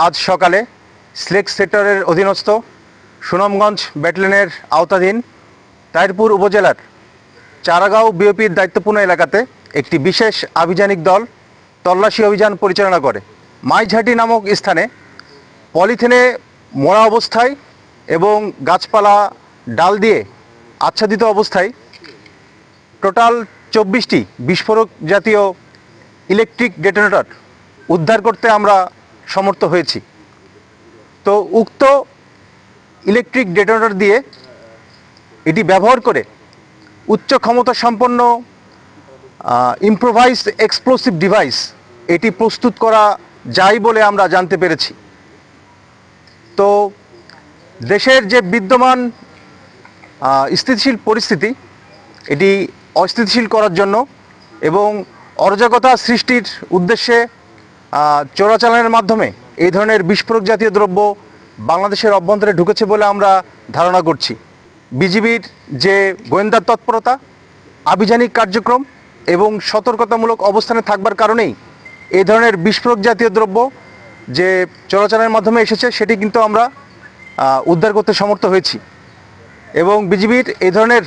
আজ সকালে সিলেট সেক্টরের অধীনস্থ সুনামগঞ্জ ব্যাটালিয়নের আওতাধীন তাহিরপুর উপজেলার চারাগাঁও বিওপির দায়িত্বপূর্ণ এলাকাতে একটি বিশেষ আভিযানিক দল তল্লাশি অভিযান পরিচালনা করে। মাইঝাটি নামক স্থানে পলিথিনে মোড়া অবস্থায় এবং গাছপালা ডাল দিয়ে আচ্ছাদিত অবস্থায় টোটাল 24টি বিস্ফোরক জাতীয় ইলেকট্রিক ডেটোনেটর উদ্ধার করতে আমরা সমর্থ হয়েছি। তো উক্ত ইলেকট্রিক ডেটোনেটর দিয়ে এটি ব্যবহার করে উচ্চ ক্ষমতা সম্পন্ন ইম্প্রোভাইজড এক্সপ্লোসিভ ডিভাইস এটি প্রস্তুত করা যায় বলে আমরা জানতে পেরেছি। তো দেশের যে বিদ্যমান স্থিতিশীল পরিস্থিতি এটি অস্থিতিশীল করার জন্য এবং অরাজকতা সৃষ্টির উদ্দেশ্যে চোরাচালানের মাধ্যমে এই ধরনের বিস্ফোরক জাতীয় দ্রব্য বাংলাদেশের অভ্যন্তরে ঢুকেছে বলে আমরা ধারণা করছি। বিজিবির যে গোয়েন্দা তৎপরতা, আভিযানিক কার্যক্রম এবং সতর্কতামূলক অবস্থানে থাকবার কারণেই এই ধরনের বিস্ফোরক জাতীয় দ্রব্য যে চোরাচালানের মাধ্যমে এসেছে সেটি কিন্তু আমরা উদ্ধার করতে সমর্থ হয়েছি এবং বিজিবির এই ধরনের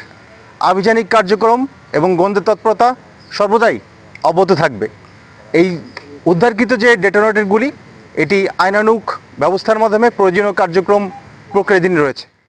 আভিযানিক কার্যক্রম এবং গোয়েন্দা তৎপরতা সর্বদাই অব্যাহত থাকবে। এই উদ্ধারকৃত যে ডেটোনেটরগুলি এটি আইনানুগ ব্যবস্থার মাধ্যমে প্রয়োজনীয় কার্যক্রম প্রক্রিয়াধীন রয়েছে।